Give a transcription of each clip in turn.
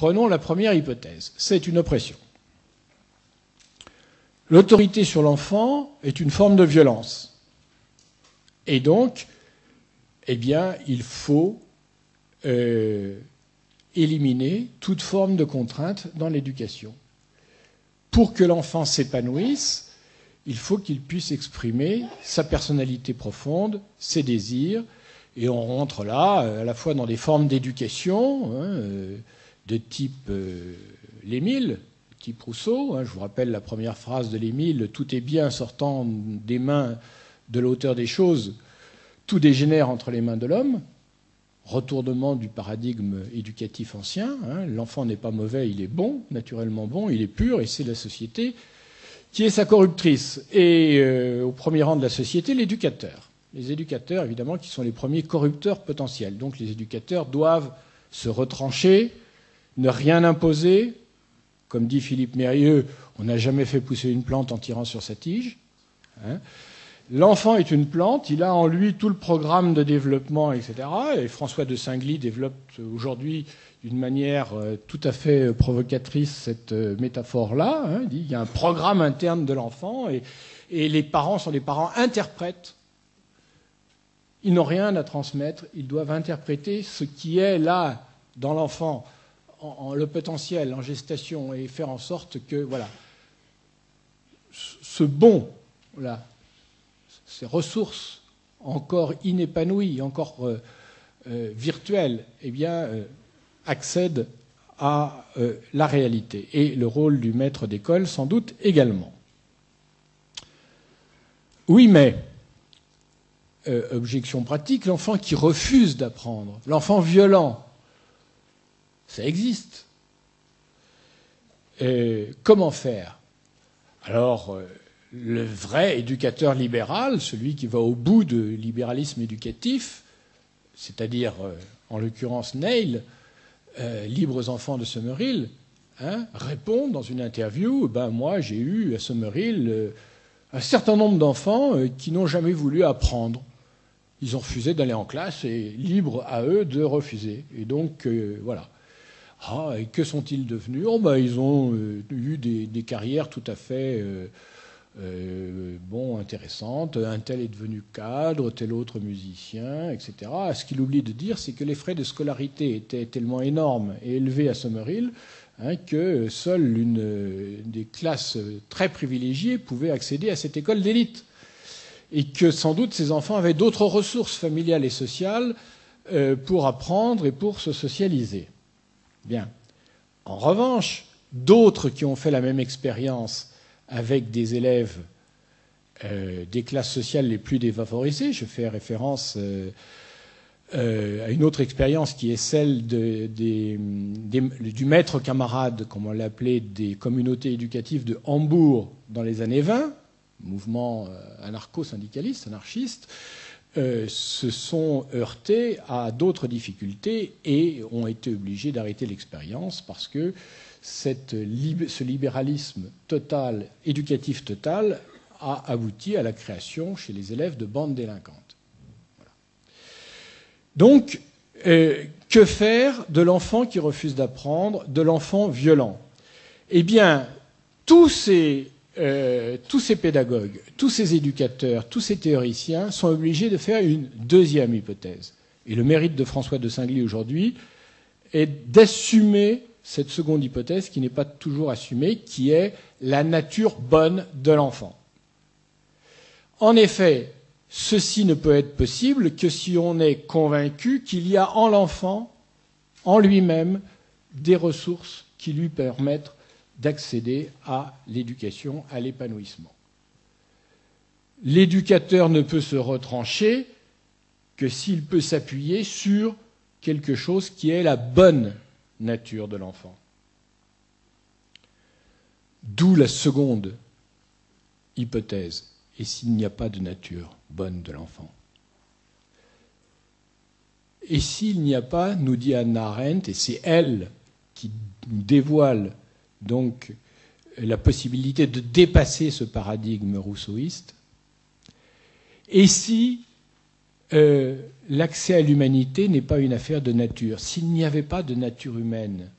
Prenons la première hypothèse. C'est une oppression. L'autorité sur l'enfant est une forme de violence. Et donc, eh bien, il faut éliminer toute forme de contrainte dans l'éducation. Pour que l'enfant s'épanouisse, il faut qu'il puisse exprimer sa personnalité profonde, ses désirs, et on rentre là à la fois dans des formes d'éducation de type l'Émile, type Rousseau. Je vous rappelle la première phrase de l'Émile, « Tout est bien sortant des mains de l'auteur des choses, tout dégénère entre les mains de l'homme ». Retournement du paradigme éducatif ancien. L'enfant n'est pas mauvais, il est bon, naturellement bon, il est pur, et c'est la société qui est sa corruptrice. Et au premier rang de la société, l'éducateur. Les éducateurs, évidemment, qui sont les premiers corrupteurs potentiels. Donc les éducateurs doivent se retrancher, ne rien imposer. Comme dit Philippe Mérieux, on n'a jamais fait pousser une plante en tirant sur sa tige. L'enfant est une plante, il a en lui tout le programme de développement, etc. Et François de Singly développe aujourd'hui d'une manière tout à fait provocatrice cette métaphore-là. Il dit qu'il y a un programme interne de l'enfant et les parents sont des parents interprètes. Ils n'ont rien à transmettre, ils doivent interpréter ce qui est là dans l'enfant, le potentiel, en gestation, et faire en sorte que, voilà, ce bon, là, ces ressources encore inépanouies, encore virtuelles, eh bien, accèdent à la réalité. Et le rôle du maître d'école, sans doute, également. Oui, mais, objection pratique, l'enfant qui refuse d'apprendre, l'enfant violent, ça existe. Comment faire? Alors, le vrai éducateur libéral, celui qui va au bout de libéralisme éducatif, c'est-à-dire, en l'occurrence, Neil, Libres enfants de Summerhill, répond dans une interview, moi j'ai eu à Summerhill un certain nombre d'enfants qui n'ont jamais voulu apprendre. Ils ont refusé d'aller en classe et libre à eux de refuser. Et donc, voilà. Et que sont-ils devenus? Ils ont eu des carrières tout à fait intéressantes. Un tel est devenu cadre, tel autre musicien, etc. Ce qu'il oublie de dire, c'est que les frais de scolarité étaient tellement énormes et élevés à Summerhill que seule des classes très privilégiées pouvait accéder à cette école d'élite. Et que sans doute ces enfants avaient d'autres ressources familiales et sociales pour apprendre et pour se socialiser. Bien. En revanche, d'autres qui ont fait la même expérience avec des élèves des classes sociales les plus défavorisées, je fais référence à une autre expérience qui est celle du maître camarade, comme on l'appelait, des communautés éducatives de Hambourg dans les années 20, mouvement anarcho-syndicaliste, anarchiste, se sont heurtés à d'autres difficultés et ont été obligés d'arrêter l'expérience parce que ce libéralisme total, éducatif total, a abouti à la création chez les élèves de bandes délinquantes. Voilà. Donc, que faire de l'enfant qui refuse d'apprendre, de l'enfant violent? Eh bien, tous ces pédagogues, tous ces éducateurs, tous ces théoriciens sont obligés de faire une deuxième hypothèse. Et le mérite de François de Singly aujourd'hui est d'assumer cette seconde hypothèse qui n'est pas toujours assumée, qui est la nature bonne de l'enfant. En effet, ceci ne peut être possible que si on est convaincu qu'il y a en l'enfant, en lui-même, des ressources qui lui permettent d'accéder à l'éducation, à l'épanouissement. L'éducateur ne peut se retrancher que s'il peut s'appuyer sur quelque chose qui est la bonne nature de l'enfant. D'où la seconde hypothèse. Et s'il n'y a pas de nature bonne de l'enfant? Et s'il n'y a pas, nous dit Hannah Arendt, et c'est elle qui nous dévoile donc la possibilité de dépasser ce paradigme rousseauiste, et si l'accès à l'humanité n'est pas une affaire de nature? S'il n'y avait pas de nature humaine,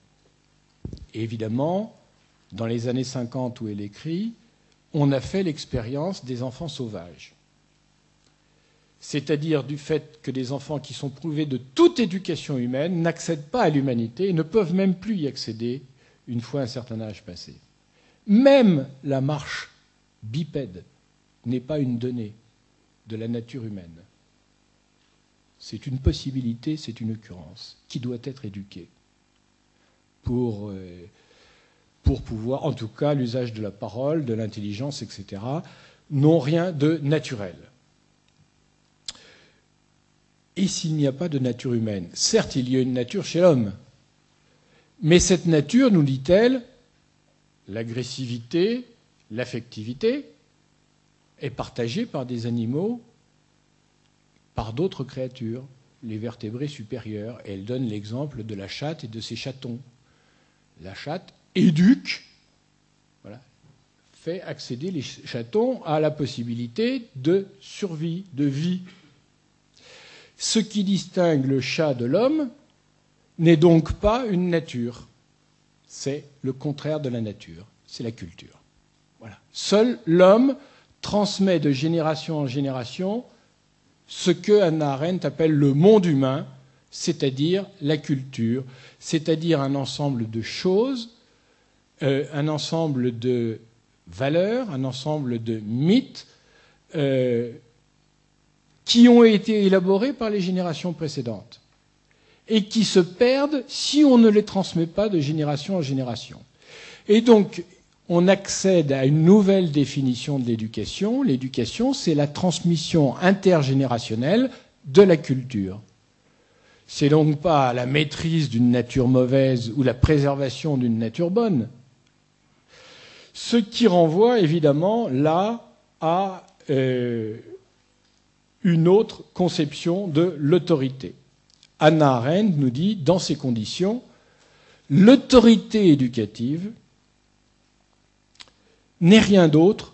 Et évidemment, dans les années 50 où elle écrit, on a fait l'expérience des enfants sauvages. C'est-à-dire du fait que des enfants qui sont privés de toute éducation humaine n'accèdent pas à l'humanité et ne peuvent même plus y accéder une fois un certain âge passé. Même la marche bipède n'est pas une donnée de la nature humaine. C'est une possibilité, c'est une occurrence qui doit être éduquée pour pouvoir, en tout cas, l'usage de la parole, de l'intelligence, etc., n'ont rien de naturel. Et s'il n'y a pas de nature humaine, certes, il y a une nature chez l'homme, mais cette nature, nous dit-elle, l'agressivité, l'affectivité, est partagée par des animaux, par d'autres créatures, les vertébrés supérieurs. Et elle donne l'exemple de la chatte et de ses chatons. La chatte éduque, voilà, fait accéder les chatons à la possibilité de survie, de vie. Ce qui distingue le chat de l'homme n'est donc pas une nature. C'est le contraire de la nature. C'est la culture. Voilà. Seul l'homme transmet de génération en génération ce que Hannah Arendt appelle le monde humain, c'est-à-dire la culture, c'est-à-dire un ensemble de choses, un ensemble de valeurs, un ensemble de mythes qui ont été élaborés par les générations précédentes et qui se perdent si on ne les transmet pas de génération en génération. Et donc, on accède à une nouvelle définition de l'éducation. L'éducation, c'est la transmission intergénérationnelle de la culture. C'est donc pas la maîtrise d'une nature mauvaise ou la préservation d'une nature bonne. Ce qui renvoie évidemment là à une autre conception de l'autorité. Hannah Arendt nous dit, dans ces conditions, l'autorité éducative n'est rien d'autre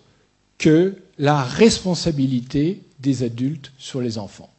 que la responsabilité des adultes sur les enfants.